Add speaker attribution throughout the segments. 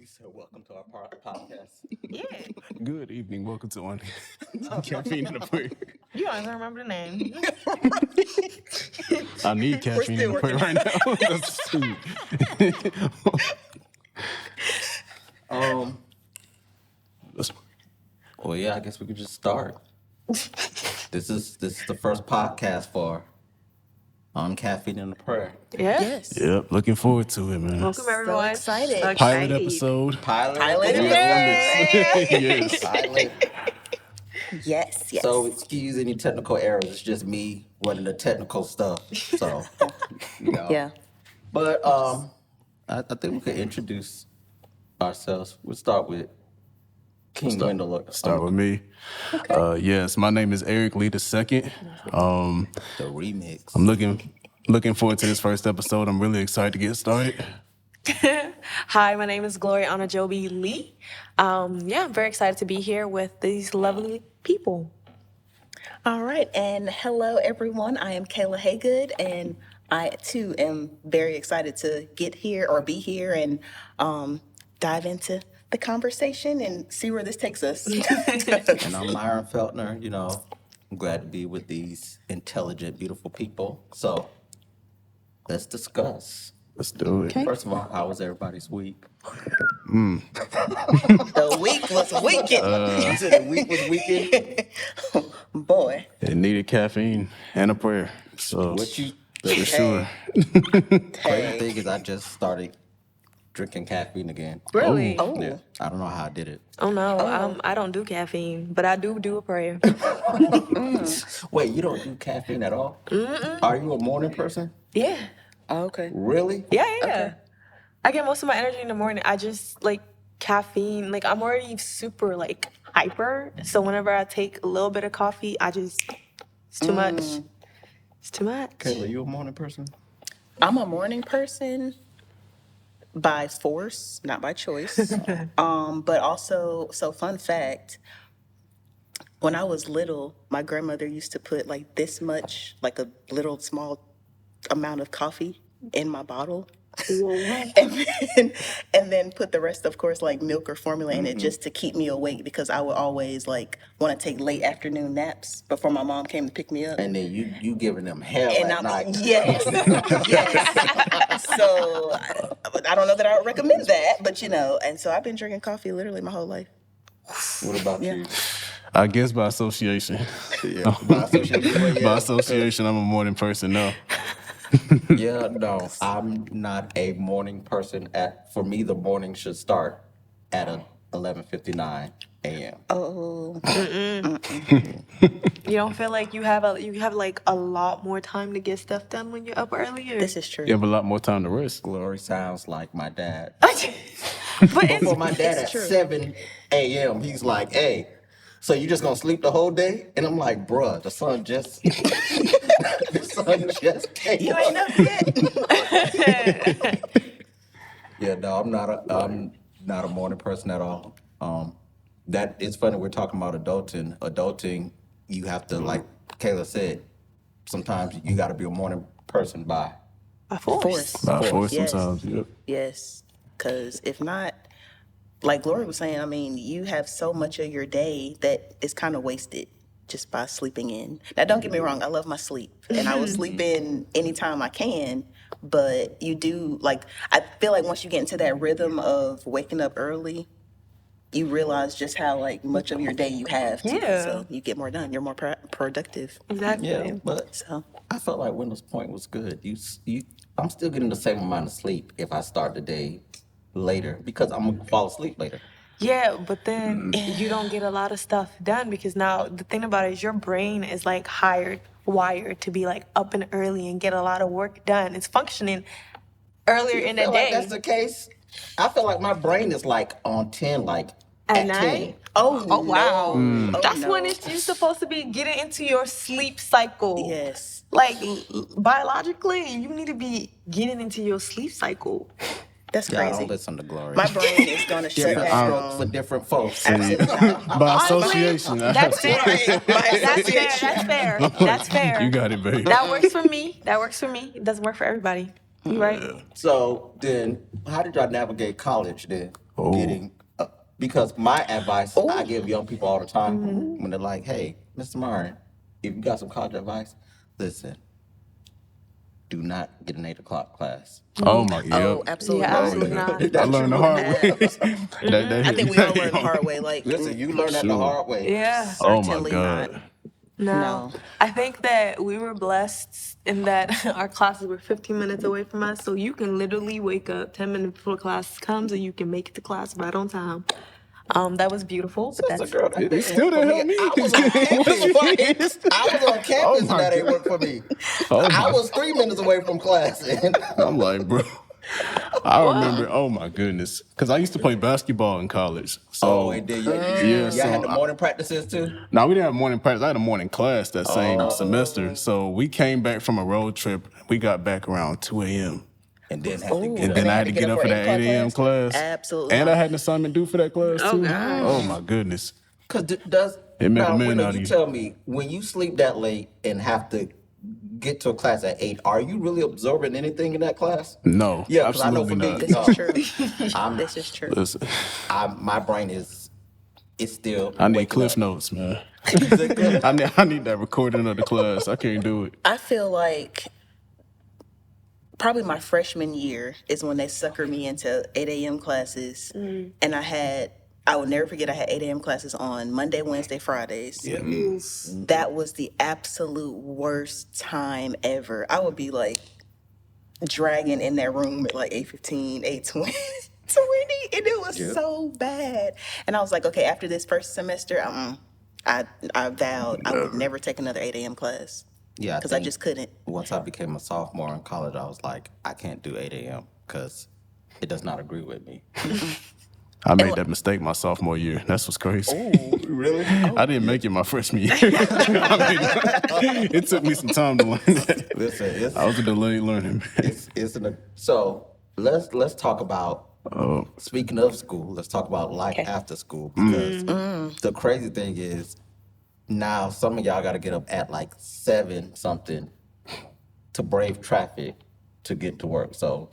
Speaker 1: You said welcome to our podcast.
Speaker 2: Yeah.
Speaker 3: Good evening. Welcome to On Caffeine and a Prayer.
Speaker 2: You don't even remember the name.
Speaker 3: I need caffeine
Speaker 1: still
Speaker 3: in a prayer right now. That's sweet.
Speaker 1: Well, yeah, I guess we could just start. This is the first podcast for On Caffeine and a Prayer.
Speaker 2: Yeah.
Speaker 4: Yes.
Speaker 3: Yep, looking forward to it, man.
Speaker 2: Welcome everyone.
Speaker 4: excited.
Speaker 3: Pilot episode.
Speaker 1: Pilot.
Speaker 3: Yes.
Speaker 1: Pilot.
Speaker 4: Yes.
Speaker 1: So excuse any technical errors. It's just me running the technical stuff. So,
Speaker 4: Yeah.
Speaker 1: But I think we could introduce ourselves. We'll start with King Wendell.
Speaker 3: Start with me. Yes, my name is Eric Lee II.
Speaker 1: The remix.
Speaker 3: I'm looking forward to this first episode. I'm really excited to get started.
Speaker 2: Hi, my name is Gloria Anajobi Lee. I'm very excited to be here with these lovely people.
Speaker 4: All right. And hello, everyone. I am Kayla Haygood, and I too am very excited to get here or be here and dive into the conversation and see where this takes us.
Speaker 1: And I'm Myron Feltner. I'm glad to be with these intelligent, beautiful people. So let's discuss.
Speaker 3: Let's do it.
Speaker 4: Okay.
Speaker 1: First of all, how was everybody's week?
Speaker 4: The week was weekend.
Speaker 1: You said the week was weekend?
Speaker 4: Boy.
Speaker 3: It needed caffeine and a prayer. So
Speaker 1: What you
Speaker 3: for sure.
Speaker 1: crazy thing is I just started drinking caffeine again.
Speaker 2: Really?
Speaker 4: Oh.
Speaker 1: Yeah. I don't know how I did it.
Speaker 2: Oh no, I don't do caffeine, but I do a prayer.
Speaker 1: Wait, you don't do caffeine at all? Are you a morning person?
Speaker 2: Yeah.
Speaker 4: Oh, okay.
Speaker 1: Really?
Speaker 2: Yeah. I get most of my energy in the morning. I just like caffeine. Like I'm already super like hyper. So whenever I take a little bit of coffee, it's too much. It's too much.
Speaker 1: Kayla, you a morning person?
Speaker 4: I'm a morning person by force, not by choice. But also, so fun fact, when I was little, my grandmother used to put like this much, like a little small amount of coffee in my bottle. and then put the rest, of course, like milk or formula in it just to keep me awake because I would always like want to take late afternoon naps before my mom came to pick me up.
Speaker 1: And then you giving them hell
Speaker 4: And
Speaker 1: at night.
Speaker 4: yes, yes. So I don't know that I would recommend that, but and so I've been drinking coffee literally my whole life.
Speaker 1: What about you?
Speaker 3: I guess by association.
Speaker 1: Yeah. By association. Well, yeah.
Speaker 3: By association, I'm a morning person now.
Speaker 1: Yeah, no, I'm not a morning person. For me, the morning should start at 11:59 a.m.
Speaker 4: Oh,
Speaker 2: You don't feel like you have like a lot more time to get stuff done when you're up earlier?
Speaker 4: this is true.
Speaker 3: You have a lot more time to rest.
Speaker 1: Glory sounds like my dad.
Speaker 2: But
Speaker 1: For my dad at 7 a.m., he's like, "Hey, so you just gonna sleep the whole day?" And I'm like, "Bruh, the sun just came
Speaker 4: You
Speaker 1: up."
Speaker 4: ain't up yet.
Speaker 1: Yeah, no, I'm not a morning person at all. That it's funny we're talking about adulting. Adulting, you have to, like Kayla said, sometimes you got to be a morning person by
Speaker 4: Force.
Speaker 3: By force
Speaker 4: Yes.
Speaker 3: sometimes. Yep.
Speaker 4: Yes, because if not, like Gloria was saying, I mean, you have so much of your day that is kind of wasted just by sleeping in. Now, don't get me wrong, I love my sleep, and I will sleep in anytime I can, but you do, like, I feel like once you get into that rhythm of waking up early, you realize just how, like, much of your day you have.
Speaker 2: Yeah.
Speaker 4: So you get more done. You're more productive.
Speaker 2: exactly.
Speaker 1: yeah. But
Speaker 4: So,
Speaker 1: I felt like Wendell's point was good. I'm still getting the same amount of sleep if I start the day later because I'm gonna fall asleep later.
Speaker 2: Yeah, but then you don't get a lot of stuff done because now the thing about it is your brain is like wired to be like up and early and get a lot of work done. It's functioning earlier in the
Speaker 1: Feel like
Speaker 2: day.
Speaker 1: that's the case. I feel like my brain is like on 10, like
Speaker 2: At
Speaker 1: 10.
Speaker 2: night?
Speaker 4: oh
Speaker 2: Wow.
Speaker 4: no. Oh,
Speaker 2: That's
Speaker 4: no.
Speaker 2: when you're supposed to be getting into your sleep cycle.
Speaker 4: Yes.
Speaker 2: Like biologically, you need to be getting into your sleep cycle.
Speaker 4: That's
Speaker 1: Yeah, I
Speaker 4: crazy.
Speaker 1: don't listen to Glory.
Speaker 4: My brain is going to shut
Speaker 1: different strokes
Speaker 4: down.
Speaker 1: for different folks.
Speaker 3: By association.
Speaker 2: That's fair.
Speaker 4: By
Speaker 2: That's fair.
Speaker 4: association.
Speaker 2: That's fair. That's fair.
Speaker 3: You got it, babe.
Speaker 2: That works for me. It doesn't work for everybody. You right?
Speaker 1: So then, how did y'all navigate college then? getting, because my advice I give young people all the time when they're like, hey, Mr. Martin, if you got some college advice, listen, do not get an 8 o'clock class.
Speaker 3: Oh my
Speaker 4: Oh,
Speaker 3: god.
Speaker 4: absolutely
Speaker 2: Yeah,
Speaker 4: not.
Speaker 2: absolutely not.
Speaker 3: I learned the hard way.
Speaker 4: I think we all learned the hard way. Like,
Speaker 1: Listen, you learn that the
Speaker 3: Sure.
Speaker 1: hard way.
Speaker 2: Yeah.
Speaker 3: Oh my
Speaker 4: certainly not.
Speaker 3: god.
Speaker 2: No. I think that we were blessed in that our classes were 15 minutes away from us. So you can literally wake up 10 minutes before class comes and you can make it to class right on time. That was beautiful, but
Speaker 1: That's a
Speaker 2: that's
Speaker 1: girl. That
Speaker 3: It still didn't help me.
Speaker 1: I was on campus. I was on campus
Speaker 3: Oh
Speaker 1: and
Speaker 3: my
Speaker 1: that ain't
Speaker 3: God.
Speaker 1: work for me.
Speaker 3: Oh
Speaker 1: I
Speaker 3: my.
Speaker 1: was 3 minutes away from class. And
Speaker 3: I'm like, bro. I remember. Oh my goodness. Because I used to play basketball in college. So
Speaker 1: and then
Speaker 3: yeah.
Speaker 1: y'all had the
Speaker 3: So
Speaker 1: morning practices too?
Speaker 3: now we didn't have morning practice. I had a morning class that same
Speaker 1: Oh.
Speaker 3: semester. So we came back from a road trip. We got back around 2 a.m.
Speaker 1: And then had to
Speaker 3: And
Speaker 1: get
Speaker 3: then
Speaker 1: up.
Speaker 3: I had to get up for that 8 a.m. class.
Speaker 4: Absolutely
Speaker 3: And
Speaker 4: not.
Speaker 3: I had an assignment due for that class too.
Speaker 2: gosh.
Speaker 3: Oh my goodness.
Speaker 1: Because does,
Speaker 3: It make a
Speaker 1: now,
Speaker 3: man
Speaker 1: Winona,
Speaker 3: out of
Speaker 1: you
Speaker 3: you.
Speaker 1: tell me, when you sleep that late and have to get to a class at 8, are you really absorbing anything in that class?
Speaker 3: No,
Speaker 1: Yeah, because I know for
Speaker 3: absolutely
Speaker 1: me,
Speaker 3: not.
Speaker 4: This is true.
Speaker 1: I'm,
Speaker 4: This is true.
Speaker 3: Listen,
Speaker 1: my brain is still
Speaker 3: I need
Speaker 1: waking
Speaker 3: Cliff
Speaker 1: up.
Speaker 3: Notes, man.
Speaker 1: Is it good?
Speaker 3: I need that recording of the class. I can't do it.
Speaker 4: I feel like probably my freshman year is when they suckered me into 8 a.m. classes. And I will never forget, I had 8 a.m. classes on Monday, Wednesday, Fridays.
Speaker 1: Yeah.
Speaker 4: That was the absolute worst time ever. I would be like dragging in that room at like 8:15, 8:20, and it was so bad. And I was like, okay, after this first semester, I vowed I would never take another 8 a.m. class
Speaker 1: Yeah,
Speaker 4: because I
Speaker 1: think
Speaker 4: just couldn't.
Speaker 1: Once I became a sophomore in college, I was like, I can't do 8 a.m. because it does not agree with me.
Speaker 3: I made that mistake my sophomore year. That's what's crazy.
Speaker 1: Really?
Speaker 3: I didn't make it my freshman year. It took me some time to learn that.
Speaker 1: Listen,
Speaker 3: I was a delayed learning, man.
Speaker 1: so let's talk about, speaking of school, let's talk about life after school, because the crazy thing is now some of y'all got to get up at like 7 something to brave traffic to get to work. So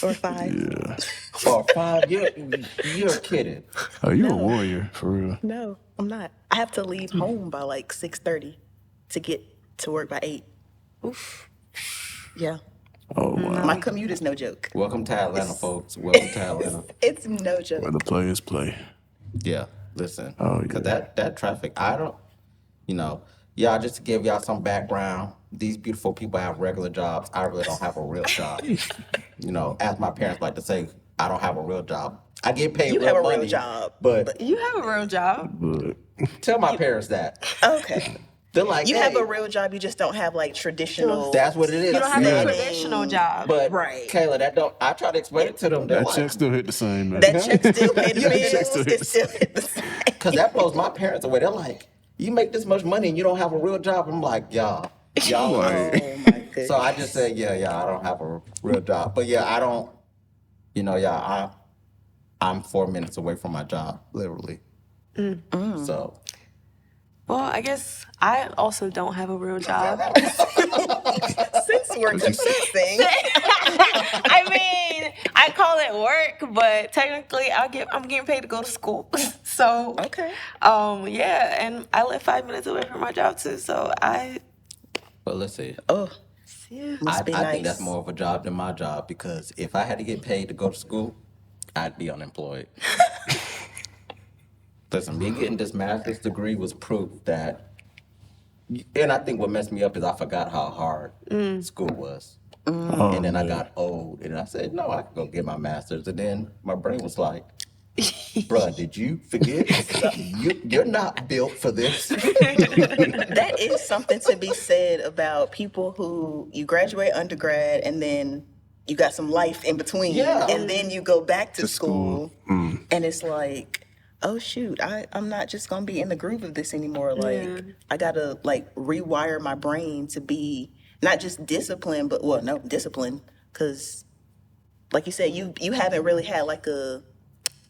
Speaker 4: Or 5.
Speaker 3: Yeah.
Speaker 1: or 5, you're kidding.
Speaker 3: Oh, you a warrior, for real.
Speaker 4: No, I'm not. I have to leave home by like 6:30 to get to work by 8. Oof. Yeah.
Speaker 3: Oh, wow.
Speaker 4: My commute is no joke.
Speaker 1: Welcome to Atlanta, folks. Welcome to Atlanta.
Speaker 4: It's no joke.
Speaker 3: Where the players play.
Speaker 1: Yeah, listen.
Speaker 3: Oh,
Speaker 1: Because
Speaker 3: yeah.
Speaker 1: that traffic, I don't, y'all, just to give y'all some background, these beautiful people have regular jobs. I really don't have a real job. As my parents like to say, I don't have a real job. I get paid
Speaker 4: You
Speaker 1: real
Speaker 4: have a
Speaker 1: money,
Speaker 4: real job.
Speaker 1: but
Speaker 2: You have a real job.
Speaker 3: But
Speaker 1: tell my parents that.
Speaker 4: Okay.
Speaker 1: They're like,
Speaker 4: You
Speaker 1: hey,
Speaker 4: have a real job, you just don't have like traditional.
Speaker 1: that's what it is.
Speaker 2: You don't have
Speaker 3: Yeah.
Speaker 2: a traditional job.
Speaker 1: But
Speaker 4: Right.
Speaker 1: Kayla, I try to explain it to them. They're
Speaker 3: that
Speaker 1: like,
Speaker 3: check still hit the same, man.
Speaker 4: That check still paid the
Speaker 3: That check
Speaker 4: bills.
Speaker 3: still
Speaker 4: It
Speaker 3: hit the
Speaker 4: still hit the same.
Speaker 1: because that blows my parents away. They're like, you make this much money and you don't have a real job. I'm like, y'all.
Speaker 4: Oh
Speaker 3: Like,
Speaker 4: my goodness.
Speaker 1: So I just said, yeah, I don't have a real job. But yeah, I don't, I'm 4 minutes away from my job, literally. So,
Speaker 2: Well, I guess I also don't have a real job.
Speaker 4: Since we're confessing,
Speaker 2: I mean, I call it work, but technically I'm getting paid to go to school. So
Speaker 4: okay.
Speaker 2: yeah, and I live 5 minutes away from my job too. So
Speaker 1: but let's see.
Speaker 4: Oh,
Speaker 2: yeah.
Speaker 4: must be
Speaker 1: I
Speaker 4: nice.
Speaker 1: think that's more of a job than my job, because if I had to get paid to go to school, I'd be unemployed. Listen, me getting this master's degree was proof that, and I think what messed me up is I forgot how hard school was. And then I got old, and I said, no, I can go get my master's. And then my brain was like, bruh, did you forget? You're not built for this.
Speaker 4: That is something to be said about people who you graduate undergrad and then you got some life in between.
Speaker 1: Yeah.
Speaker 4: And then you go back to
Speaker 3: school.
Speaker 4: school. And it's like, oh shoot, I'm not just gonna be in the groove of this anymore. Like I gotta like rewire my brain to be not just disciplined, but discipline. Cause like you said, you haven't really had like a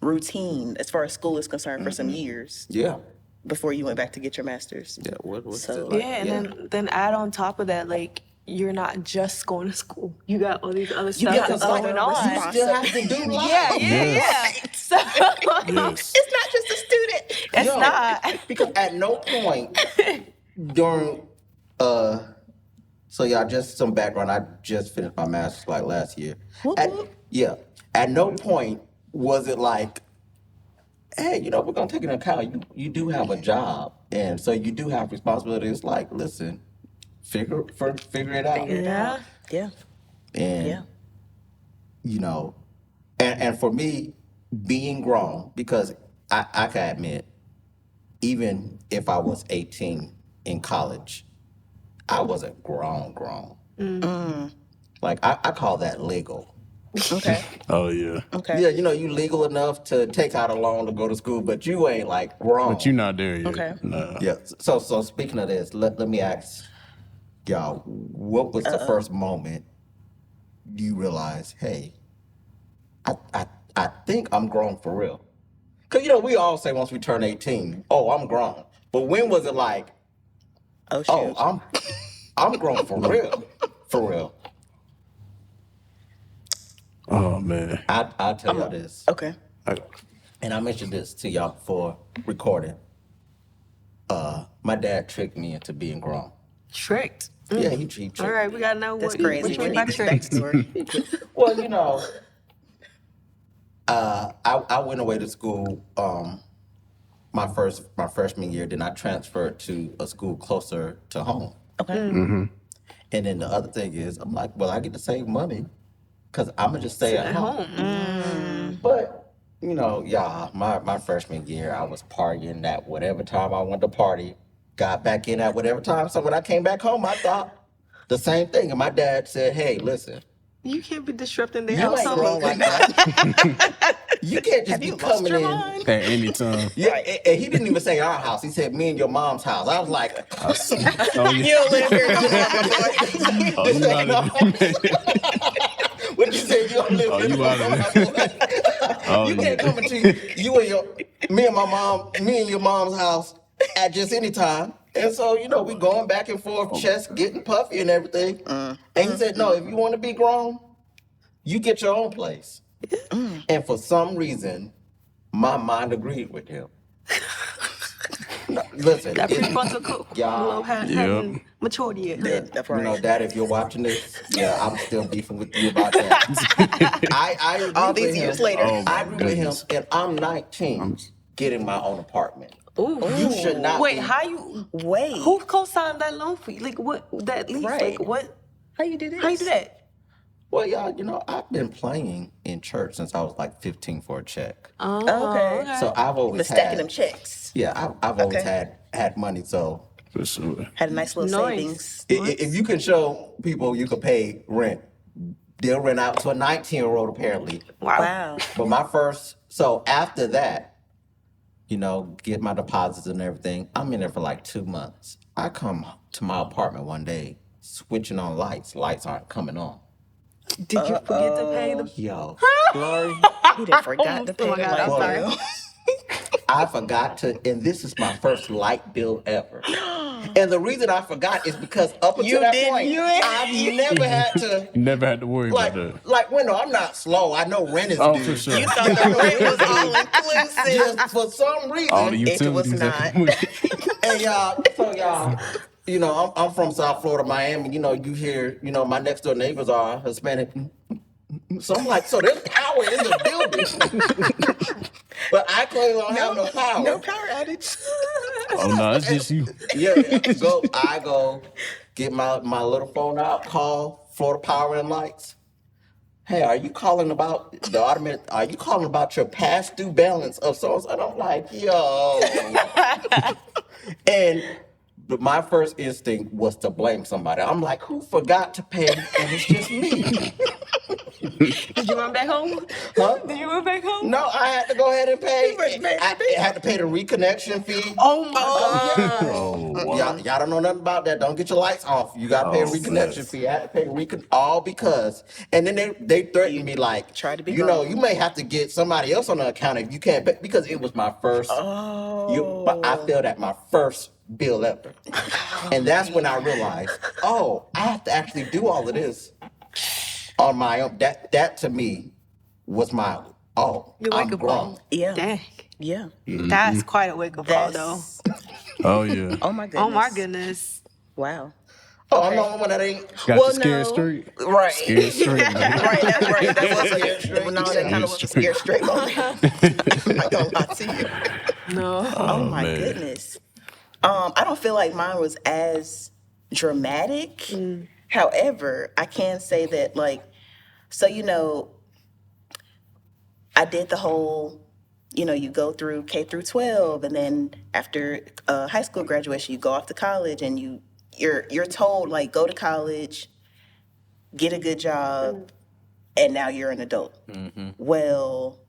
Speaker 4: routine as far as school is concerned for some years
Speaker 1: Yeah.
Speaker 4: before you went back to get your master's.
Speaker 1: Yeah, what's
Speaker 4: So-
Speaker 1: it like?
Speaker 2: Yeah, and then add on top of that, like you're not just going to school. You got all these other stuff
Speaker 4: got
Speaker 2: that's
Speaker 4: other
Speaker 2: going on.
Speaker 1: You still have to do life.
Speaker 2: Yeah. So
Speaker 3: Yes.
Speaker 4: It's not just a student.
Speaker 2: it's
Speaker 1: Yo,
Speaker 2: not.
Speaker 1: because at no point during so yeah, just some background. I just finished my master's like last year.
Speaker 4: Whoop,
Speaker 1: At,
Speaker 4: whoop.
Speaker 1: yeah. At no point was it like, hey, we're gonna take into account you do have a job, and so you do have responsibilities. Like, listen, figure it out,
Speaker 4: Figure it
Speaker 2: Yeah.
Speaker 4: out. Yeah.
Speaker 1: and
Speaker 4: Yeah.
Speaker 1: you know, and for me, being grown, because I can admit, even if I was 18 in college, I wasn't grown. Like I call that legal.
Speaker 4: Okay.
Speaker 3: Oh yeah.
Speaker 4: Okay.
Speaker 1: Yeah, you legal enough to take out a loan to go to school, but you ain't like grown.
Speaker 3: But you're not there yet.
Speaker 4: Okay.
Speaker 3: Nah.
Speaker 1: Yeah. So speaking of this, let me ask y'all, what was the first moment you realized, hey, I think I'm grown for real? Cause we all say once we turn 18, oh, I'm grown. But when was it like,
Speaker 4: Oh shoot.
Speaker 1: oh, I'm grown for real? For real.
Speaker 3: Oh man.
Speaker 1: I'll tell y'all this.
Speaker 4: Okay.
Speaker 1: And I mentioned this to y'all before recording. My dad tricked me into being grown.
Speaker 2: Tricked.
Speaker 1: Yeah, he tricked
Speaker 2: All right, we gotta know
Speaker 4: That's
Speaker 2: what
Speaker 4: crazy.
Speaker 2: you
Speaker 4: We
Speaker 2: mean
Speaker 4: need
Speaker 2: by
Speaker 4: this
Speaker 2: tricked.
Speaker 4: backstory.
Speaker 1: Well, I went away to school my freshman year. Then I transferred to a school closer to home.
Speaker 4: Okay.
Speaker 1: And then the other thing is, I'm like, well, I get to save money because I'm gonna just stay at home. But y'all, my freshman year, I was partying at whatever time I wanted to party. Got back in at whatever time. So when I came back home, I thought the same thing. And my dad said, "Hey, listen,
Speaker 2: You can't be disrupting their
Speaker 1: you ain't
Speaker 2: household.
Speaker 1: grown like that. You can't just
Speaker 4: Have
Speaker 1: be
Speaker 4: you lost
Speaker 1: coming
Speaker 4: your
Speaker 1: in."
Speaker 4: mind?
Speaker 3: At any time.
Speaker 1: Yeah, and he didn't even say our house. He said me and your mom's house. I was like,
Speaker 3: Oh
Speaker 4: You
Speaker 3: yeah.
Speaker 4: don't live here no more, my boy.
Speaker 3: Oh, you out of
Speaker 1: what you said? You don't live
Speaker 3: Oh,
Speaker 1: here
Speaker 3: you
Speaker 1: no
Speaker 3: out
Speaker 1: more,
Speaker 3: of
Speaker 1: my
Speaker 3: there.
Speaker 1: boy.
Speaker 3: Oh
Speaker 1: You can't
Speaker 3: yeah.
Speaker 1: come into me and your mom's house at just any time. And so, we going back and forth, chest getting puffy and everything. And he said, no, if you want to be grown, you get your own place. And for some reason, my mind agreed with him. No, listen,
Speaker 2: That prefrontal
Speaker 1: y'all,
Speaker 2: lobe hadn't matured yet.
Speaker 1: yeah,
Speaker 4: That's right.
Speaker 1: Dad, if you're watching this, yeah, I'm still beefing with you about that. I agree
Speaker 4: All
Speaker 1: with
Speaker 4: these
Speaker 1: him.
Speaker 4: years later.
Speaker 3: Oh,
Speaker 1: I
Speaker 3: my
Speaker 1: agree with him,
Speaker 3: goodness.
Speaker 1: and I'm 19, getting my own apartment.
Speaker 2: Ooh.
Speaker 1: You should not
Speaker 2: Wait,
Speaker 1: be.
Speaker 2: how you?
Speaker 4: Wait.
Speaker 2: Who co-signed that loan for you? Like what? That lease?
Speaker 4: Right.
Speaker 2: Like what?
Speaker 4: How you do this?
Speaker 2: How you do that?
Speaker 1: Well, y'all, I've been playing in church since I was like 15 for a check.
Speaker 2: Oh,
Speaker 4: Okay.
Speaker 1: So I've
Speaker 4: Been
Speaker 1: always
Speaker 4: stacking
Speaker 1: had,
Speaker 4: them checks.
Speaker 1: yeah, I've always
Speaker 4: Okay.
Speaker 1: had money. So
Speaker 3: For sure.
Speaker 4: Had a nice little
Speaker 2: Nice.
Speaker 4: savings.
Speaker 1: if you can show people you could pay rent, they'll rent out to a 19-year-old apparently.
Speaker 4: Wow.
Speaker 1: But so after that, get my deposits and everything, I'm in there for like 2 months. I come to my apartment one day, switching on lights. Lights aren't coming on.
Speaker 2: Did you forget to pay the?
Speaker 1: Yo, Glory,
Speaker 4: He done forgot to pay
Speaker 2: Oh my
Speaker 4: the
Speaker 2: God, I'm
Speaker 4: light
Speaker 2: sorry.
Speaker 4: bill.
Speaker 1: I forgot to, and this is my first light bill ever. And the reason I forgot is because up until
Speaker 4: You
Speaker 1: that
Speaker 4: didn't-
Speaker 1: point,
Speaker 4: you ain't-
Speaker 1: I've never had to,
Speaker 3: You never had to worry about that.
Speaker 1: I'm not slow. I know rent is
Speaker 3: Oh,
Speaker 1: due.
Speaker 3: for sure.
Speaker 4: You thought the rent was all inclusive.
Speaker 1: Just for some reason.
Speaker 3: All the
Speaker 4: It was
Speaker 3: utilities.
Speaker 4: not.
Speaker 1: And I'm from South Florida, Miami. You hear, my next door neighbors are Hispanic. So I'm like, so there's power in the building. But I clearly don't have no power.
Speaker 4: No power outage.
Speaker 3: Oh no, it's just you.
Speaker 1: Yeah, I go get my little phone out, call Florida Power and Lights. Hey, are you calling about the automated? Are you calling about your past due balance of so? And I'm like, yo. And my first instinct was to blame somebody. I'm like, who forgot to pay? And it's just me.
Speaker 2: Did you run back home?
Speaker 1: Huh?
Speaker 2: Did you run back home?
Speaker 1: No, I had to go ahead and pay.
Speaker 4: must pay
Speaker 1: I had to pay the reconnection fee.
Speaker 2: Oh my God.
Speaker 3: Oh wow.
Speaker 1: Y'all don't know nothing about that. Don't get your lights off. You gotta pay a
Speaker 3: Oh,
Speaker 1: reconnection
Speaker 3: bless.
Speaker 1: fee. I had to pay the all because. And then they threatened me like,
Speaker 4: Try to be
Speaker 1: you
Speaker 4: grown.
Speaker 1: may have to get somebody else on the account if you can't pay, because it was my first. But I failed at my first bill ever, and that's when I realized, I have to actually do all of this on my own. That to me was my oh,
Speaker 2: Your
Speaker 1: I'm
Speaker 2: wake up
Speaker 1: grown.
Speaker 2: call.
Speaker 4: Yeah.
Speaker 2: Dang.
Speaker 4: Yeah.
Speaker 2: That's quite a wake up call, though.
Speaker 4: That's,
Speaker 3: Oh yeah.
Speaker 4: oh my goodness.
Speaker 2: Oh my goodness.
Speaker 4: Wow.
Speaker 1: Oh,
Speaker 4: Okay.
Speaker 1: no, when that ain't.
Speaker 3: Got
Speaker 4: Well,
Speaker 3: you scared
Speaker 4: no.
Speaker 3: straight.
Speaker 4: Right.
Speaker 3: Scared straight, man.
Speaker 4: Right, that's right. That was
Speaker 1: Scared straight,
Speaker 4: a, no, that
Speaker 1: yeah.
Speaker 4: kind of was a scared straight moment. I'm not gonna lie to you.
Speaker 2: No.
Speaker 4: Oh my
Speaker 3: man.
Speaker 4: goodness. I don't feel like mine was as dramatic. However, I can say that like, so I did the whole, you go through K through 12, and then after high school graduation, you go off to college, and you're told like go to college, get a good job, and now you're an adult. Well,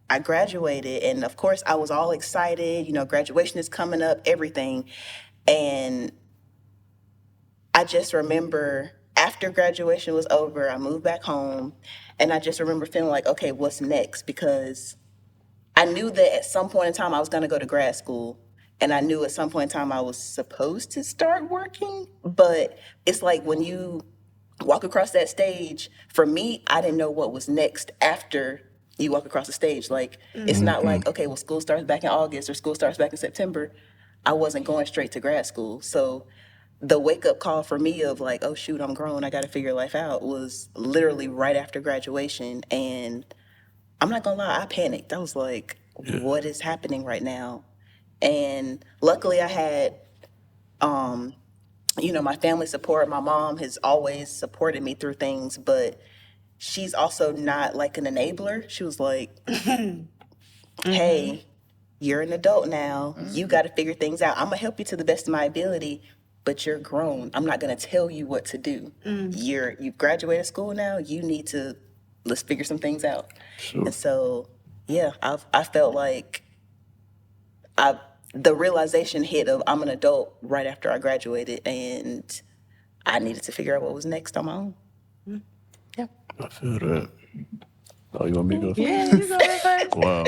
Speaker 4: I graduated, and of course I was all excited. Graduation is coming up, everything, and I just remember after graduation was over, I moved back home, and I just remember feeling like, okay, what's next? Because I knew that at some point in time I was going to go to grad school, and I knew at some point in time I was supposed to start working. But it's like when you walk across that stage, for me, I didn't know what was next after you walk across the stage. Like, it's not like, okay, well, school starts back in August or school starts back in September. I wasn't going straight to grad school. So the wake up call for me of like, oh shoot, I'm grown, I got to figure life out, was literally right after graduation. And I'm not gonna lie, I panicked. I was like, what is happening right now? And luckily I had, my family support. My mom has always supported me through things, but she's also not like an enabler. She was like, hey, you're an adult now. You got to figure things out. I'm gonna help you to the best of my ability, but you're grown. I'm not gonna tell you what to do. You've graduated school now. You need to, let's figure some things out.
Speaker 3: Sure.
Speaker 4: And so, yeah, I felt like the realization hit of I'm an adult right after I graduated, and I needed to figure out what was next on my own.
Speaker 3: I feel that. Oh, you want me to go?
Speaker 2: Yeah, you go right first.
Speaker 3: Wow.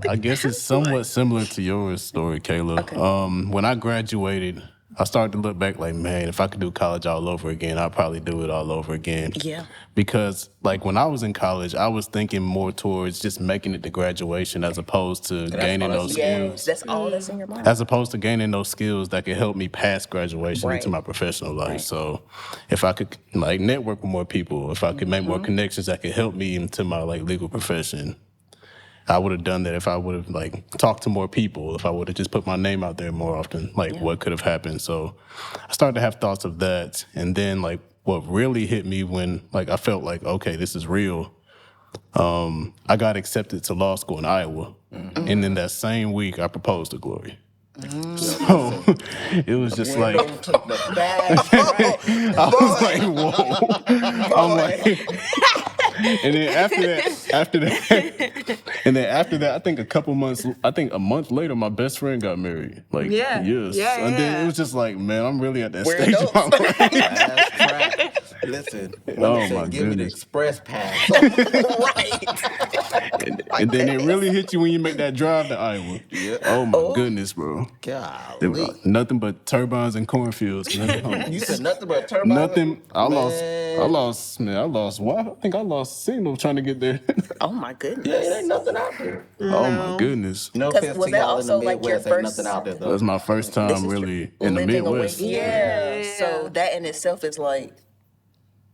Speaker 3: I guess it's somewhat similar to your story, Kayla.
Speaker 4: Okay.
Speaker 3: When I graduated, I started to look back like, man, if I could do college all over again, I'd probably do it all over again.
Speaker 4: Yeah.
Speaker 3: Because like when I was in college, I was thinking more towards just making it to graduation as opposed to gaining
Speaker 1: all
Speaker 3: those
Speaker 1: that's-
Speaker 3: skills.
Speaker 4: Yes, that's all that's in your mind.
Speaker 3: As opposed to gaining those skills that could help me pass graduation into
Speaker 4: Right.
Speaker 3: my professional life.
Speaker 4: Right.
Speaker 3: So if I could like network with more people, if I could make more connections that could help me into my like legal profession, I would have done that. If I would have like talked to more people, if I would have just put my name out there more often, like what could have happened. So I started to have thoughts of that. And then like what really hit me when like I felt like, okay, this is real. I got accepted to law school in Iowa. And then that same week I proposed to Glory. So it was just like,
Speaker 1: Took the bag.
Speaker 3: I was like, whoa. I'm like, and then after that, I think a month later, my best friend got married. Like,
Speaker 2: Yeah.
Speaker 3: yes.
Speaker 2: Yeah,
Speaker 3: And then
Speaker 2: yeah.
Speaker 3: it was just like, man, I'm really at that
Speaker 4: We're
Speaker 3: stage of my
Speaker 4: adults.
Speaker 3: life.
Speaker 1: That's crap. Listen, when
Speaker 3: Oh,
Speaker 1: they say,
Speaker 3: my
Speaker 1: give me the
Speaker 3: goodness.
Speaker 1: express pass.
Speaker 3: And then it really hit you when you make that drive to Iowa.
Speaker 1: Yeah.
Speaker 3: Oh, my goodness, bro.
Speaker 1: Golly.
Speaker 3: Nothing but turbines and cornfields, man.
Speaker 1: You said nothing but turbine.
Speaker 3: Nothing. I
Speaker 1: Man.
Speaker 3: lost. I think I lost signal trying to get there.
Speaker 4: Oh my goodness.
Speaker 1: Yeah, it ain't nothing out there.
Speaker 3: Oh my goodness.
Speaker 1: No
Speaker 4: 'Cause
Speaker 1: offense
Speaker 4: was
Speaker 1: to
Speaker 4: that
Speaker 1: y'all in the
Speaker 4: also, like, your
Speaker 1: Midwest. Ain't
Speaker 4: first-
Speaker 1: nothing out there
Speaker 3: That
Speaker 1: though.
Speaker 3: was my first
Speaker 4: This
Speaker 3: time
Speaker 4: is
Speaker 3: really in the
Speaker 4: living away.
Speaker 3: Midwest.
Speaker 4: Yeah.
Speaker 2: Yeah.
Speaker 4: So that in itself is like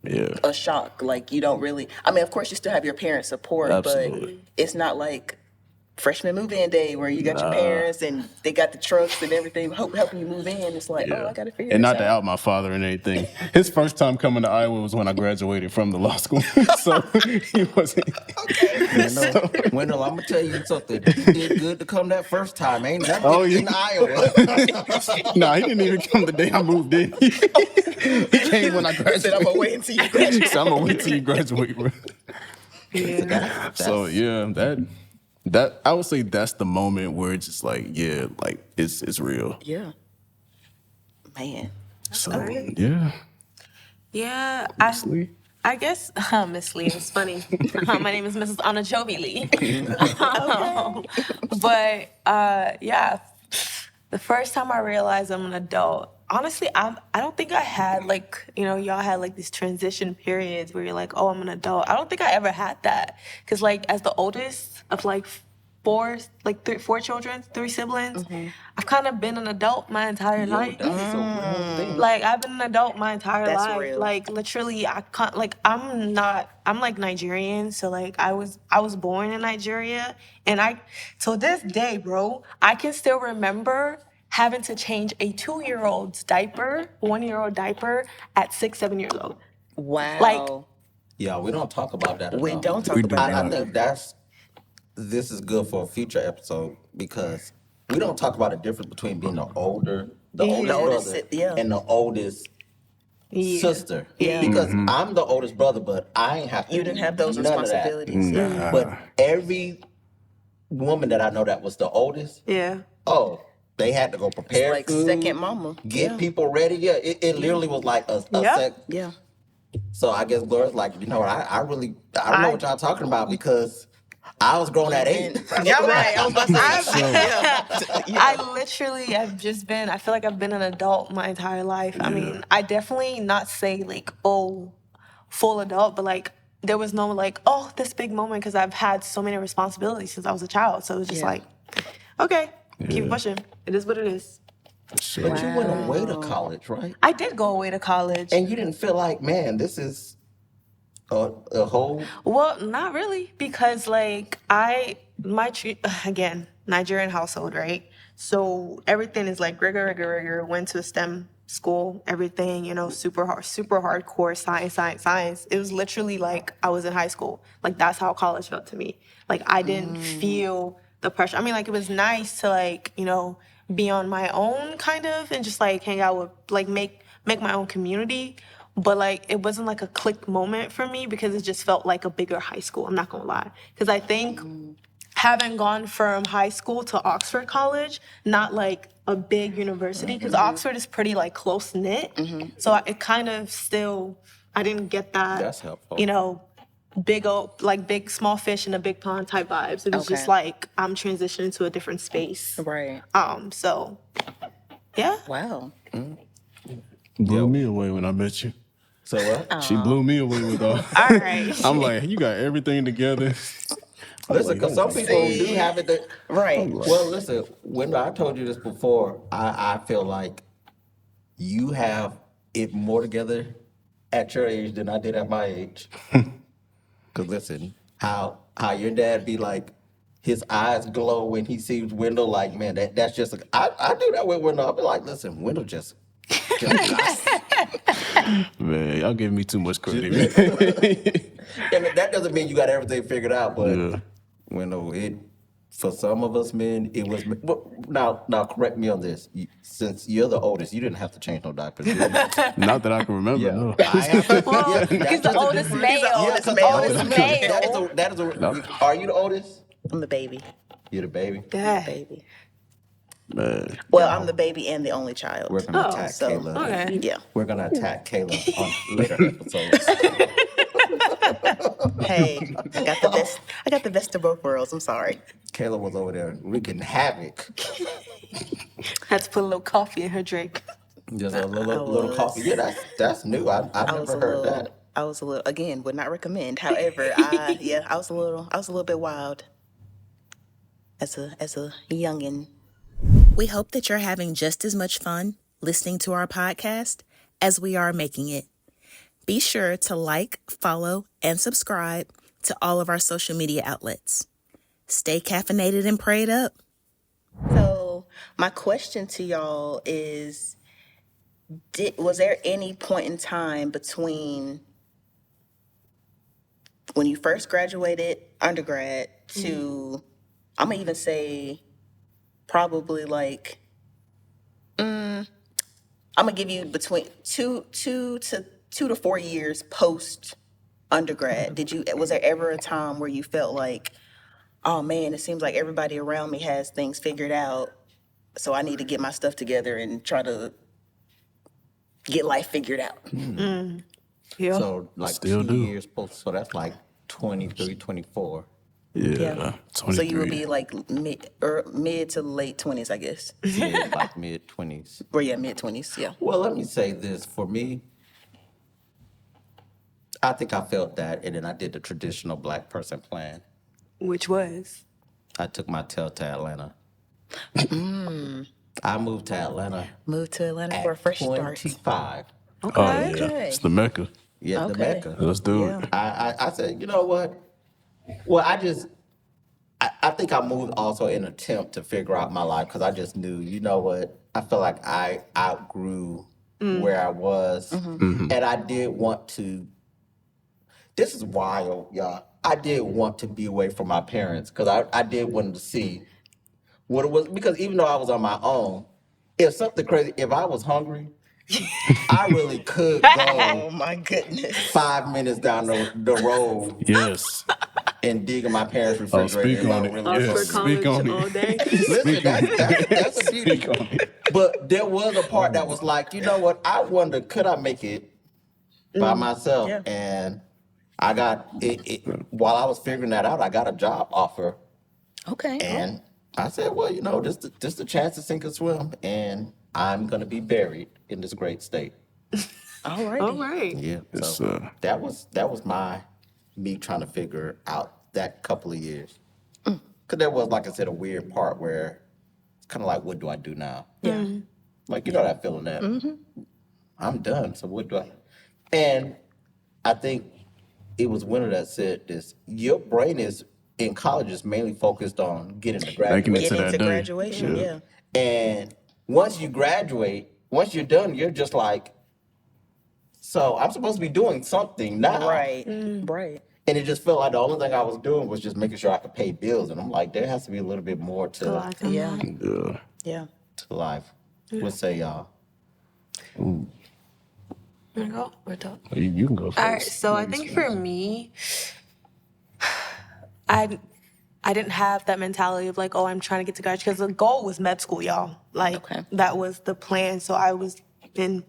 Speaker 3: Yeah.
Speaker 4: a shock. Like you don't really. I mean, of course, you still have your parents' support,
Speaker 3: Absolutely.
Speaker 4: but it's not like freshman move-in day where you got your parents and they got the trucks and everything helping you move in. It's like, oh, I got to figure
Speaker 3: And
Speaker 4: this
Speaker 3: not to out my father and anything. His first time coming to Iowa was when I graduated from the law school. So he wasn't.
Speaker 1: Wendell, I'm gonna tell you something. You did good to come that first time. Ain't nothing
Speaker 3: Oh, yeah.
Speaker 1: in Iowa.
Speaker 3: Nah, he didn't even come the day I moved in. He came when I
Speaker 4: Said, I'm
Speaker 3: graduated.
Speaker 4: gonna wait until you graduate.
Speaker 3: So I'm gonna wait till you graduate, bro. So yeah, that I would say that's the moment where it's just like, yeah, like it's real.
Speaker 4: Yeah. Man.
Speaker 3: So yeah,
Speaker 2: Yeah,
Speaker 3: honestly.
Speaker 2: I guess Miss Lee. It's funny. My name is Mrs. Anajobi Lee. But yeah, the first time I realized I'm an adult, honestly, I don't think I had like, y'all had like these transition periods where you're like, oh, I'm an adult. I don't think I ever had that. Because like as the oldest of like four children, three siblings, I've kind of been an adult my entire
Speaker 1: Yo,
Speaker 2: life.
Speaker 1: that is a real thing.
Speaker 2: Like I've been an adult my entire
Speaker 4: That's
Speaker 2: life.
Speaker 4: real.
Speaker 2: Like literally, I can't. Like I'm like Nigerian, so like I was born in Nigeria, and so this day, bro, I can still remember having to change a 2-year-old's diaper, 1-year-old diaper at 6, 7 years old.
Speaker 4: Wow.
Speaker 1: Yeah, we don't talk about that
Speaker 4: We
Speaker 1: enough.
Speaker 4: don't talk
Speaker 3: We do
Speaker 4: about
Speaker 1: I
Speaker 4: that.
Speaker 3: not.
Speaker 1: think this is good for a future episode because we don't talk about the difference between being the oldest
Speaker 4: The oldest
Speaker 1: brother
Speaker 4: yeah.
Speaker 1: and the oldest
Speaker 2: Yeah.
Speaker 1: sister.
Speaker 4: Yeah.
Speaker 1: Because I'm the oldest brother, but I ain't have to
Speaker 4: You
Speaker 1: do
Speaker 4: didn't have those
Speaker 1: none of that.
Speaker 4: responsibilities. Yeah.
Speaker 3: Nah.
Speaker 1: But every woman that I know that was the oldest,
Speaker 2: Yeah.
Speaker 1: they had to go prepare
Speaker 4: Like
Speaker 1: food,
Speaker 4: second mama.
Speaker 1: get
Speaker 4: Yeah.
Speaker 1: people ready. Yeah, it literally was like a
Speaker 2: Yeah.
Speaker 1: sec.
Speaker 4: Yeah.
Speaker 1: So I guess Gloria's like, I don't know what y'all talking about because I was grown at 8.
Speaker 4: Yeah, right. I was about to say.
Speaker 2: I literally have just been, I feel like I've been an adult my entire life. I mean, I definitely not say like, oh, full adult, but like there was no like, oh, this big moment because I've had so many responsibilities since I was a child. So it was just
Speaker 4: Yeah.
Speaker 2: like, okay, keep pushing. It is what it is.
Speaker 3: Shit.
Speaker 1: But you went away to college, right?
Speaker 2: I did go away to college.
Speaker 1: And you didn't feel like, man, this is a whole.
Speaker 2: Well, not really, because like again, Nigerian household, right? So everything is like rigor. Went to a STEM school, everything, super hard, super hardcore science. It was literally like I was in high school. Like that's how college felt to me. Like I didn't feel the pressure. I mean, like it was nice to like, be on my own kind of and just like hang out with like make my own community. But like it wasn't like a click moment for me because it just felt like a bigger high school. I'm not gonna lie. Because I think having gone from high school to Oxford College, not like a big university, because Oxford is pretty like close knit. So it kind of still, I didn't get that.
Speaker 1: That's helpful.
Speaker 2: Big small fish in a big pond type vibes. It was just
Speaker 4: Okay.
Speaker 2: like I'm transitioning to a different space.
Speaker 4: Right.
Speaker 2: So yeah.
Speaker 4: Wow.
Speaker 3: Blew me away when I met you.
Speaker 1: So what?
Speaker 3: She blew me away with all.
Speaker 2: All right.
Speaker 3: I'm like, you got everything together.
Speaker 1: Listen, because some people do have it.
Speaker 4: Right.
Speaker 1: Well, listen, when I told you this before, I feel like you have it more together at your age than I did at my age. Because listen, how your dad be like, his eyes glow when he sees Wendell. Like, man, that's just. I do that with Wendell. I'll be like, listen, Wendell just
Speaker 3: Man, y'all giving me too much credit.
Speaker 1: And that doesn't mean you got everything figured out, but
Speaker 3: Yeah.
Speaker 1: for some of us men, it was. Now correct me on this. Since you're the oldest, you didn't have to change no diapers. Did you?
Speaker 3: Not that I can remember. No.
Speaker 1: I have to.
Speaker 2: Well,
Speaker 1: Yeah,
Speaker 2: he's the oldest male.
Speaker 1: Yeah,
Speaker 2: He's the
Speaker 1: 'cause
Speaker 2: oldest male.
Speaker 1: That is are you the oldest?
Speaker 4: I'm the baby.
Speaker 1: You're the baby.
Speaker 2: Yeah.
Speaker 4: Baby.
Speaker 3: Man.
Speaker 4: Well, I'm the baby and the only child.
Speaker 1: We're gonna
Speaker 2: Oh,
Speaker 1: attack
Speaker 4: so,
Speaker 1: Kayla.
Speaker 2: Okay.
Speaker 4: Yeah.
Speaker 1: We're gonna attack Kayla on later episodes.
Speaker 4: Hey, I got the best of both worlds. I'm sorry.
Speaker 1: Kayla was over there wreaking havoc.
Speaker 2: Had to put a little coffee in her drink.
Speaker 1: Just a
Speaker 4: I
Speaker 1: little
Speaker 4: was.
Speaker 1: coffee. Yeah, that's new. I've
Speaker 4: I was
Speaker 1: never
Speaker 4: a
Speaker 1: heard
Speaker 4: little.
Speaker 1: that.
Speaker 4: I was a little. Again, would not recommend. However, I was a little bit wild. As a youngin. We hope that you're having just as much fun listening to our podcast as we are making it. Be sure to like, follow, and subscribe to all of our social media outlets. Stay caffeinated and prayed up. So, my question to y'all is, was there any point in time between when you first graduated undergrad to, I'm going to even say, probably like, I'm gonna give you between two to 4 years post undergrad. Was there ever a time where you felt like, oh man, it seems like everybody around me has things figured out, so I need to get my stuff together and try to get life figured out?
Speaker 2: Yeah.
Speaker 1: So like
Speaker 3: Still
Speaker 1: 2
Speaker 3: do.
Speaker 1: years post. So that's like 23, 24.
Speaker 3: Yeah,
Speaker 4: So
Speaker 3: 23.
Speaker 4: you would be like mid to late 20s, I guess.
Speaker 1: Yeah, like mid-20s.
Speaker 4: Or yeah, mid 20s. Yeah.
Speaker 1: Well, let me say this. For me, I think I felt that, and then I did the traditional black person plan.
Speaker 2: Which was?
Speaker 1: I took my tail to Atlanta. I moved to Atlanta
Speaker 4: Moved to Atlanta for a
Speaker 1: at
Speaker 4: fresh start.
Speaker 1: 25.
Speaker 3: Oh,
Speaker 2: Okay.
Speaker 3: yeah.
Speaker 4: Okay.
Speaker 3: It's the Mecca.
Speaker 1: Yeah, the
Speaker 4: Okay.
Speaker 1: Mecca.
Speaker 3: Let's do
Speaker 4: Yeah.
Speaker 3: it.
Speaker 1: I said, you know what? Well, I think I moved also in an attempt to figure out my life because I just knew, you know what? I feel like I outgrew where I was. And I did want to, this is wild, y'all. I did want to be away from my parents because I did want to see what it was. Because even though I was on my own, if something crazy, if I was hungry, I really could
Speaker 4: Oh
Speaker 1: go
Speaker 4: my goodness.
Speaker 1: 5 minutes down the road
Speaker 3: Yes.
Speaker 1: and dig in my parents'
Speaker 3: Oh,
Speaker 1: refrigerator
Speaker 3: speak
Speaker 1: if I
Speaker 3: on it.
Speaker 1: really
Speaker 2: Up
Speaker 1: was
Speaker 2: for
Speaker 3: Yes,
Speaker 1: hungry.
Speaker 3: speak on
Speaker 2: college all
Speaker 3: it.
Speaker 2: day.
Speaker 1: Listen, that's a beauty.
Speaker 3: Speak on it.
Speaker 1: But there was a part that was like, you know what? I wonder, could I make it by myself?
Speaker 4: Yeah.
Speaker 1: And I got it. While I was figuring that out, I got a job offer,
Speaker 4: Okay.
Speaker 1: and I said, well, you know, this the chance to sink or swim, and I'm gonna be buried in this great state.
Speaker 4: All right.
Speaker 2: All right.
Speaker 1: Yeah.
Speaker 3: Yes,
Speaker 1: So
Speaker 3: sir.
Speaker 1: that was me trying to figure out that couple of years. Cause there was, like I said, a weird part where it's kind of like, what do I do now?
Speaker 4: Yeah.
Speaker 1: Like, you know that feeling that I'm done. So what do I? And I think it was Winter that said this. Your brain is in college is mainly focused on getting to
Speaker 3: Making it
Speaker 1: graduate.
Speaker 3: to
Speaker 4: Get
Speaker 3: that
Speaker 4: into
Speaker 3: day.
Speaker 4: graduation. Yeah.
Speaker 1: And once you graduate, once you're done, you're just like, so I'm supposed to be doing something now.
Speaker 4: Right. Right.
Speaker 1: And it just felt like the only thing I was doing was just making sure I could pay bills. And I'm like, there has to be a little bit more
Speaker 2: A
Speaker 1: to
Speaker 2: lot.
Speaker 4: Yeah.
Speaker 3: Yeah.
Speaker 4: Yeah.
Speaker 1: life. What say y'all?
Speaker 2: You wanna go or talk?
Speaker 3: You can go first.
Speaker 2: All right. So I think for me, I didn't have that mentality of like, oh, I'm trying to get to college because the goal was med school, y'all. Like
Speaker 4: Okay.
Speaker 2: that was the plan. So I was been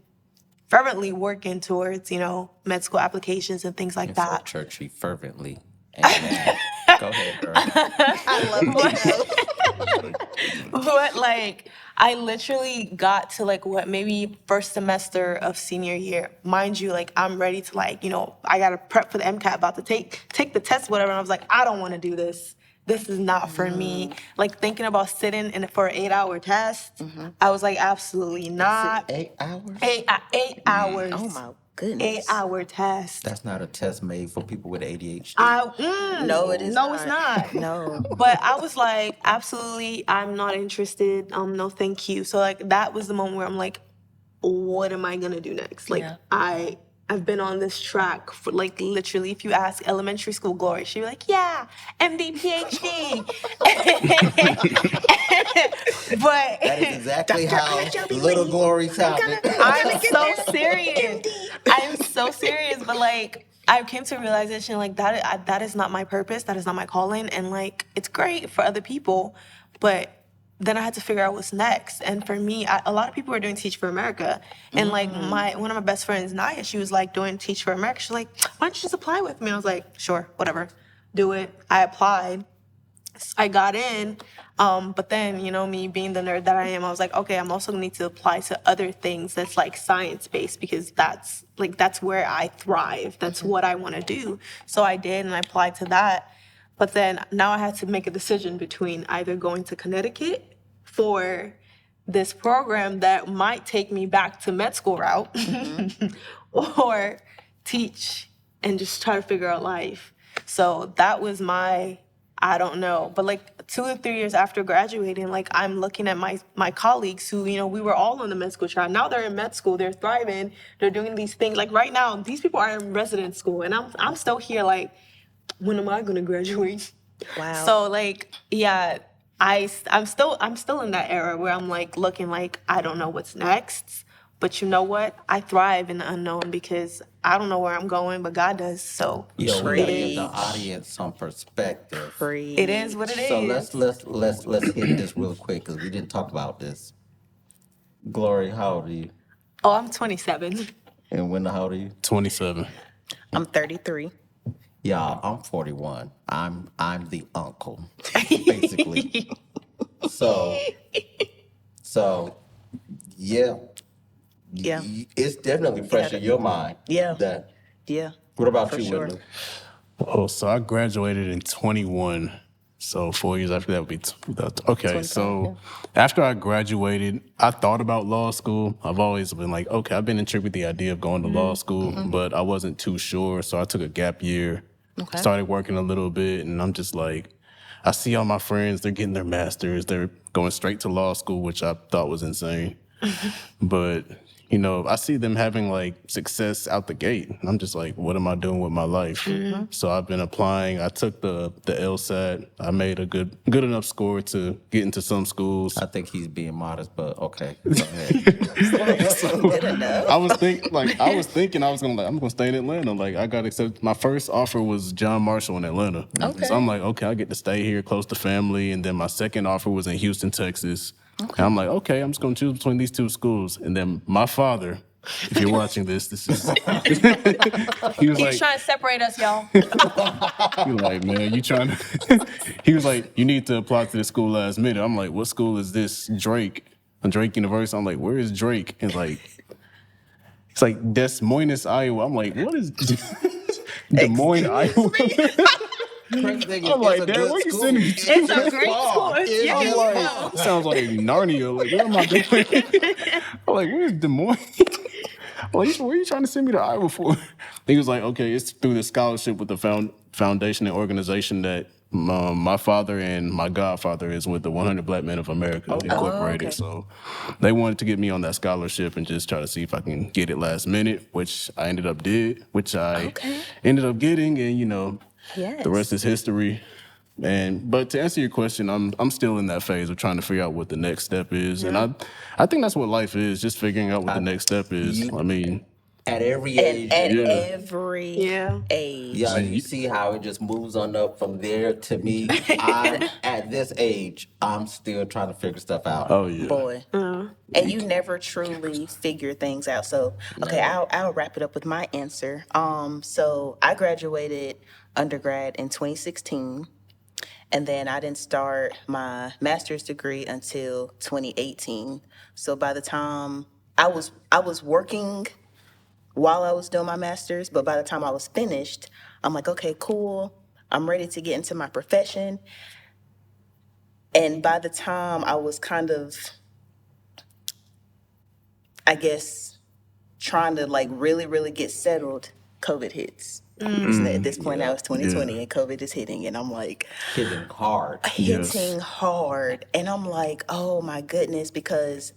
Speaker 2: fervently working towards, med school applications and things like
Speaker 1: It's so
Speaker 2: that.
Speaker 1: churchy, fervently. Amen. Go ahead, girl.
Speaker 4: I love it.
Speaker 2: But like I literally got to like what maybe first semester of senior year. Mind you, like I'm ready to like, I gotta prep for the MCAT, about to take the test, whatever. And I was like, I don't wanna do this. This is not for me. Like thinking about sitting in for an 8-hour test, I was like, absolutely not.
Speaker 1: 8 hours?
Speaker 2: 8 hours.
Speaker 4: Oh my goodness.
Speaker 2: 8-hour test.
Speaker 1: That's not a test made for people with ADHD.
Speaker 4: No, it is
Speaker 2: No, it's not.
Speaker 4: No.
Speaker 2: But I was like, absolutely, I'm not interested. No, thank you. So like that was the moment where I'm like, what am I gonna do next? Like
Speaker 4: Yeah.
Speaker 2: I've been on this track for like literally, if you ask elementary school Glory, she'd be like, yeah, MD, PhD. But
Speaker 1: That is exactly
Speaker 4: Dr.
Speaker 1: how
Speaker 4: Crenshaw be
Speaker 1: little
Speaker 4: waiting.
Speaker 1: Glory sounded.
Speaker 2: I'm so serious. I'm so serious. But like, I came to a realization like that is not my purpose. That is not my calling. And like, it's great for other people, but then I had to figure out what's next. And for me, a lot of people were doing Teach for America. And like one of my best friends, Naya, she was like doing Teach for America. She's like, why don't you just apply with me? And I was like, sure, whatever, do it. I applied. I got in, but then, me being the nerd that I am, I was like, okay, I'm also gonna need to apply to other things that's like science-based because that's where I thrive. That's what I wanna do. So I did, and I applied to that. But then now I had to make a decision between either going to Connecticut for this program that might take me back to med school route or teach and just try to figure out life. So that was I don't know. But like 2 or 3 years after graduating, like I'm looking at my colleagues who, we were all on the med school track. Now they're in med school, they're thriving, they're doing these things. Like right now, these people are in resident school and I'm still here like, when am I gonna graduate?
Speaker 4: Wow.
Speaker 2: So like, yeah, I'm still in that era where I'm like looking like I don't know what's next. But you know what? I thrive in the unknown because I don't know where I'm going, but God does. So
Speaker 1: Yo, we gotta give the
Speaker 4: Preach.
Speaker 1: audience some perspective.
Speaker 4: Free.
Speaker 2: it is what it is.
Speaker 1: So let's hit this real quick because we didn't talk about this. Glory, how old are you?
Speaker 2: Oh, I'm 27.
Speaker 1: And Wendell, how old are you?
Speaker 3: 27.
Speaker 4: I'm 33.
Speaker 1: Yeah, I'm 41. I'm the uncle, basically. So so yeah,
Speaker 4: Yeah.
Speaker 1: it's definitely fresh
Speaker 4: had
Speaker 1: in
Speaker 4: it.
Speaker 1: your mind.
Speaker 4: Yeah.
Speaker 1: That.
Speaker 4: Yeah.
Speaker 1: What about
Speaker 4: For
Speaker 1: you,
Speaker 4: sure.
Speaker 1: Whitney?
Speaker 3: Oh, so I graduated in 21. So 4 years after that would be okay.
Speaker 4: 25.
Speaker 3: So
Speaker 4: Yeah.
Speaker 3: after I graduated, I thought about law school. I've always been like, okay, I've been intrigued with the idea of going to law school, but I wasn't too sure. So I took a gap year,
Speaker 4: Okay.
Speaker 3: started working a little bit, and I'm just like, I see all my friends, they're getting their masters, they're going straight to law school, which I thought was insane. But I see them having like success out the gate, and I'm just like, what am I doing with my life? So I've been applying. I took the LSAT. I made a good enough score to get into some schools.
Speaker 1: I think he's being modest, but okay. Go ahead.
Speaker 4: Good enough.
Speaker 3: I was thinking I'm gonna stay in Atlanta. Like I got accepted. My first offer was John Marshall in Atlanta.
Speaker 4: Okay.
Speaker 3: So I'm like, okay, I get to stay here close to family. And then my second offer was in Houston, Texas. And I'm like, okay, I'm just gonna choose between these two schools. And then my father, if you're watching this is he was
Speaker 2: He's
Speaker 3: like,
Speaker 2: trying to separate us, y'all.
Speaker 3: he was like, man, you trying to he was like, you need to apply to the school last minute. I'm like, what school is this? Drake University. I'm like, where is Drake? And it's like Des Moines, Iowa. I'm like, what is Des Moines, Iowa?
Speaker 1: Crazy thing is,
Speaker 3: I'm like,
Speaker 1: it's a
Speaker 3: Dad,
Speaker 1: good
Speaker 3: where you
Speaker 1: school.
Speaker 3: sending me to?
Speaker 2: It's a great school.
Speaker 1: It's
Speaker 2: Yeah.
Speaker 3: I'm like, sounds like Narnia. Like, what am I doing? I'm like, where's Des Moines? I'm like, where are you trying to send me to Iowa for? He was like, okay, it's through the scholarship with the foundation and organization that my father and my godfather is with, the 100 Black Men of America Incorporated.
Speaker 4: okay.
Speaker 3: So they wanted to get me on that scholarship and just try to see if I can get it last minute, which I ended up getting, and
Speaker 4: Yes.
Speaker 3: the rest is history. But to answer your question, I'm still in that phase of trying to figure out what the next step is, and I think that's what life is, just figuring out what the next step is.
Speaker 1: you-
Speaker 3: I mean,
Speaker 1: At every
Speaker 4: And
Speaker 1: age,
Speaker 4: at
Speaker 3: Yeah.
Speaker 4: every
Speaker 2: Yeah.
Speaker 4: age.
Speaker 1: yeah, you see how it just moves on up from there to me. I'm at this age, I'm still trying to figure stuff out.
Speaker 3: oh yeah,
Speaker 4: Boy. And you never truly figure things out. So, okay, I'll wrap it up with my answer. So I graduated undergrad in 2016, and then I didn't start my master's degree until 2018. So by the time I was working while I was doing my master's, but by the time I was finished, I'm like, okay, cool. I'm ready to get into my profession. And by the time I was kind of, I guess, trying to like really, really get settled, COVID hits. So at this point, now it's 2020 and COVID is hitting, and I'm like,
Speaker 1: Hitting hard.
Speaker 4: hitting hard. And I'm like, oh my goodness, because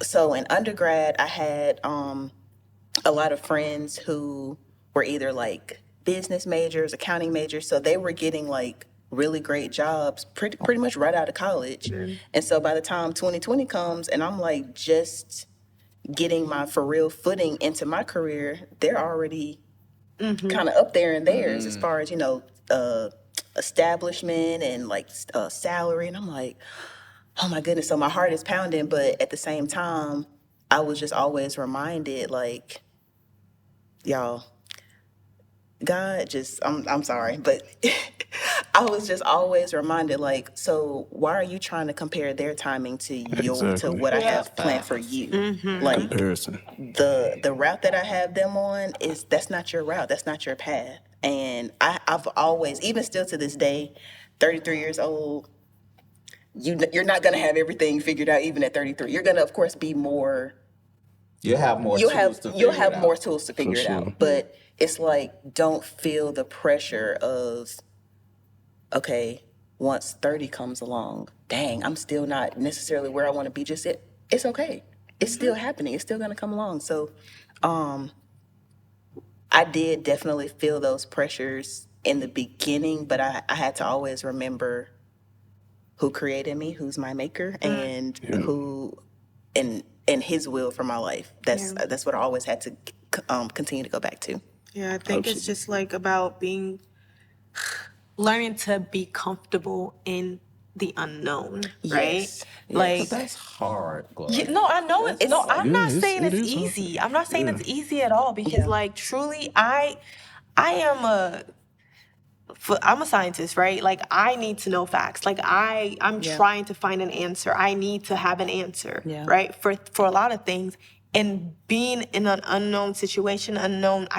Speaker 4: so in undergrad, I had a lot of friends who were either like business majors, accounting majors, so they were getting like really great jobs pretty much right out of college. And so by the time 2020 comes and I'm like just getting my for real footing into my career, they're already kind of up there in theirs as far as, establishment and like salary. And I'm like, oh my goodness. So my heart is pounding, but at the same time, I was just always reminded, like, y'all, God just, I'm sorry, but I was just always reminded, like, so why are you trying to compare their timing to to
Speaker 3: Exactly.
Speaker 4: what I have planned for you? Like,
Speaker 3: comparison.
Speaker 4: the route that I have them on that's not your route. That's not your path. And I've always, even still to this day, 33 years old, you're not gonna have everything figured out even at 33. You're gonna, of course, be more.
Speaker 1: You'll have more
Speaker 4: You'll
Speaker 1: tools
Speaker 4: have
Speaker 1: to
Speaker 4: you'll
Speaker 1: figure
Speaker 4: have
Speaker 1: it
Speaker 4: more
Speaker 1: out.
Speaker 4: tools to figure it
Speaker 3: sure.
Speaker 4: out. But it's like, don't feel the pressure of, okay, once 30 comes along, dang, I'm still not necessarily where I want to be just yet. It's okay. It's still happening. It's still going to come along. So I did definitely feel those pressures in the beginning, but I had to always remember who created me, who's my maker, and who and his will for my life. That's what I always had to continue to go back to.
Speaker 2: Yeah, I think it's just like about learning to be comfortable in the unknown, right?
Speaker 4: Yes.
Speaker 2: Like,
Speaker 1: But that's hard, Gloria.
Speaker 2: yeah, no, I know it's no. I'm
Speaker 3: Yeah,
Speaker 2: not
Speaker 3: it's-
Speaker 2: saying
Speaker 3: it
Speaker 2: it's
Speaker 3: is hard.
Speaker 2: easy. I'm not saying it's easy at all because, like, truly, I am a I'm a scientist, right? Like I need to know facts. Like I'm trying to find an answer. I need to have an answer, right? For a lot of things. And being in an unknown situation, I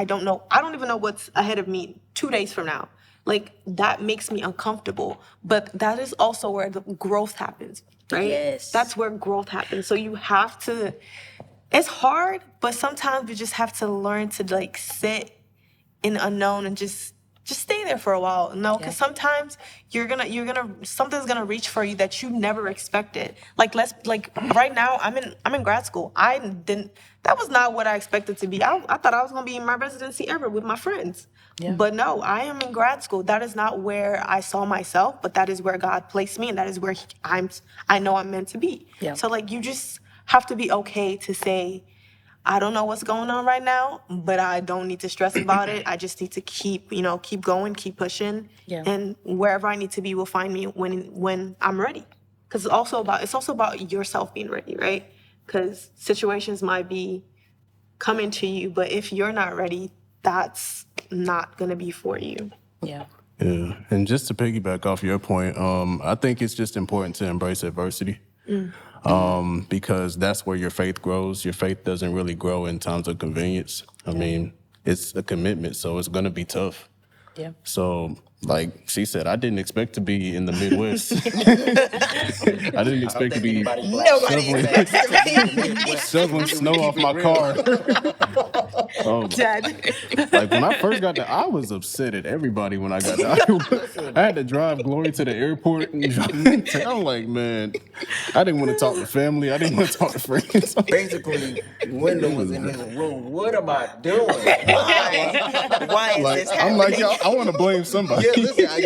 Speaker 2: don't know. I don't even know what's ahead of me 2 days from now. Like that makes me uncomfortable. But that is also where the growth happens, right?
Speaker 4: Yes.
Speaker 2: That's where growth happens. So you have to, it's hard, but sometimes you just have to learn to like sit in the unknown and just stay there for a while. No, because sometimes something's gonna reach for you that you never expected. Like right now, I'm in grad school. That was not what I expected to be. I thought I was gonna be in my residency ever with my friends. Yeah. But no, I am in grad school. That is not where I saw myself, but that is where God placed me, and that is where I know I'm meant to be. Yeah. So like you just have to be okay to say, I don't know what's going on right now, but I don't need to stress about it. I just need to keep going, keep pushing. Yeah. And wherever I need to be will find me when I'm ready. Because it's also about yourself being ready, right? Because situations might be coming to you, but if you're not ready, that's not gonna be for you.
Speaker 4: Yeah.
Speaker 3: Yeah, and just to piggyback off your point, I think it's just important to embrace adversity. Because that's where your faith grows. Your faith doesn't really grow in times of convenience. I mean, it's a commitment, so it's gonna be tough.
Speaker 4: Yeah.
Speaker 3: So, like she said, I didn't expect to be in the Midwest. I didn't expect to be shoveling snow off my car.
Speaker 2: Dead.
Speaker 3: Like when I first got there, I was upset at everybody when I got there. I had to drive Glory to the airport. And I'm like, man, I didn't want to talk to family. I didn't want to talk to friends.
Speaker 1: Basically, Wendell was in his room. What am I doing?
Speaker 4: Why is this happening?
Speaker 3: I'm like, yo, I want to blame somebody.
Speaker 1: Yeah,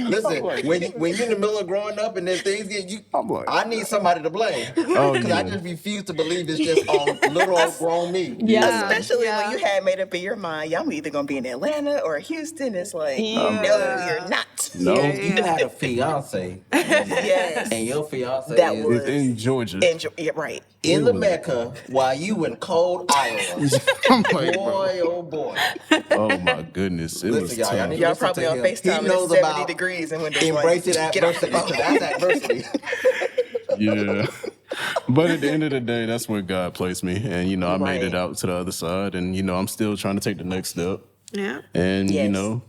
Speaker 1: listen. When you're in the middle of growing up and then things get you, I need somebody to blame. Because I just refuse to believe it's just on little old grown me.
Speaker 2: Yeah.
Speaker 4: Especially when you had made up in your mind, y'all either gonna be in Atlanta or Houston. It's like, no, you're not.
Speaker 3: No.
Speaker 1: If you had a fiance,
Speaker 4: Yes.
Speaker 1: and your fiance
Speaker 4: That
Speaker 1: is
Speaker 4: was
Speaker 3: in Georgia.
Speaker 4: Yeah, right.
Speaker 1: in the Mecca while you in cold Iowa.
Speaker 3: I'm like,
Speaker 1: Boy, oh boy.
Speaker 3: oh my goodness, it was
Speaker 1: Listen, y'all,
Speaker 3: tough.
Speaker 1: need
Speaker 4: Y'all
Speaker 1: listen
Speaker 4: probably
Speaker 1: to
Speaker 4: on
Speaker 1: him.
Speaker 4: FaceTime
Speaker 1: He knows
Speaker 4: at 70
Speaker 1: about
Speaker 4: degrees and Windows
Speaker 1: embracing
Speaker 4: like, get off the
Speaker 1: adversity.
Speaker 4: phone.
Speaker 1: That's adversity.
Speaker 3: Yeah. But at the end of the day, that's where God placed me. And, I made it
Speaker 4: Right.
Speaker 3: out to the other side. And, I'm still trying to take the next step.
Speaker 2: Yeah.
Speaker 3: And,
Speaker 4: Yes.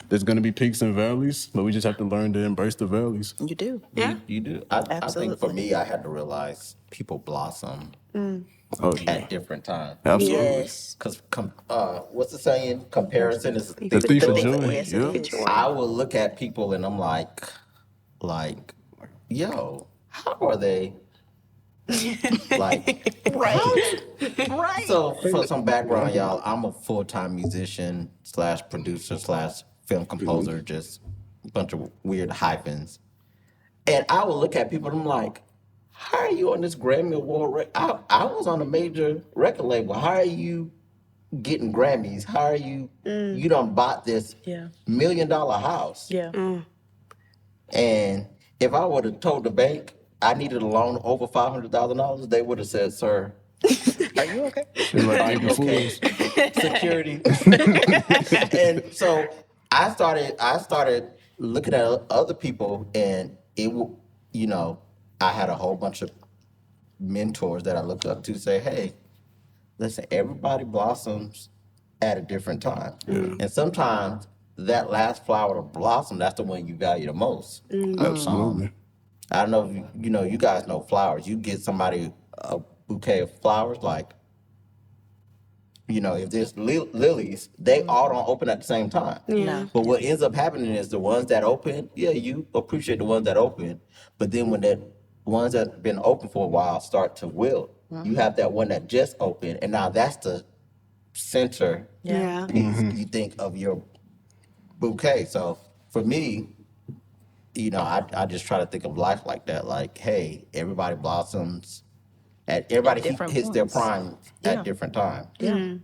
Speaker 3: there's going to be peaks and valleys, but we just have to learn to embrace the valleys.
Speaker 4: You do.
Speaker 2: Yeah.
Speaker 1: You do. I think for
Speaker 4: Absolutely.
Speaker 1: me, I had to realize people blossom at different times.
Speaker 3: Absolutely.
Speaker 4: Yes.
Speaker 1: Because what's the saying? Comparison is
Speaker 3: The thief of
Speaker 4: thief of
Speaker 3: joy.
Speaker 4: yes,
Speaker 3: Yeah.
Speaker 4: it is.
Speaker 1: I will look at people and I'm like, yo, how are they? Like,
Speaker 4: Right. Right.
Speaker 1: so for some background, y'all, I'm a full-time musician / producer / film composer, just a bunch of weird hyphens. And I will look at people and I'm like, how are you on this Grammy Award? I was on a major record label. How are you getting Grammys? How are you, you done bought this $1 million house?
Speaker 4: Yeah.
Speaker 1: And if I would have told the bank I needed a loan over $500,000, they would have said, "Sir,
Speaker 4: Are you okay?
Speaker 3: They're like,
Speaker 1: I'm
Speaker 3: April
Speaker 1: okay.
Speaker 3: Fools.
Speaker 1: Security." And so I started looking at other people, and I had a whole bunch of mentors that I looked up to say, "Hey, listen, everybody blossoms at a different time, and sometimes." That last flower to blossom, that's the one you value the most.
Speaker 3: Absolutely.
Speaker 1: I don't know if you guys know flowers. You get somebody a bouquet of flowers, like, if there's lilies, they all don't open at the same time.
Speaker 2: Yeah.
Speaker 1: But what ends up happening is the ones that open, you appreciate the ones that open. But then when the ones that have been open for a while start to wilt, you have that one that just opened, and now that's the center
Speaker 2: Yeah.
Speaker 1: piece you think of your bouquet. So for me, I just try to think of life like that. Like, hey, everybody blossoms everybody
Speaker 4: different
Speaker 1: hits their
Speaker 4: points.
Speaker 1: prime at different times.
Speaker 4: Yeah.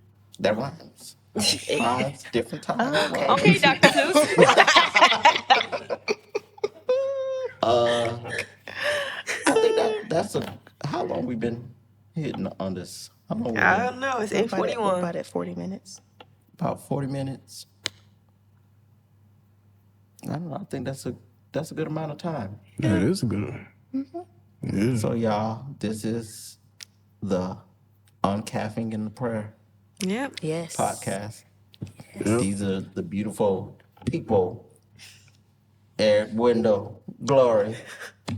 Speaker 1: That rhymes. Primes, different times.
Speaker 2: Okay, Dr. Seuss.
Speaker 1: I think that's how long we been hitting on this. How long we
Speaker 2: I
Speaker 1: been?
Speaker 2: don't know. It's
Speaker 4: We're
Speaker 2: 8:41.
Speaker 4: about, at, 40 minutes.
Speaker 1: 40 minutes. I don't know. I think that's a good amount of time.
Speaker 3: Yeah, it is a good one. Yeah.
Speaker 1: So y'all, this is the On Caffeine and the Prayer
Speaker 2: Yep.
Speaker 4: Yes.
Speaker 1: podcast.
Speaker 3: Yep.
Speaker 1: These are the beautiful people: Eric, Wendell, Glory,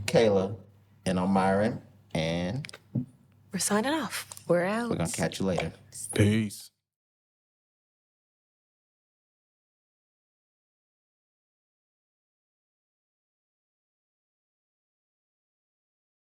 Speaker 1: Kayla, and I'm Myron. And
Speaker 2: We're signing off.
Speaker 4: We're out.
Speaker 1: we're gonna catch you later.
Speaker 3: Peace.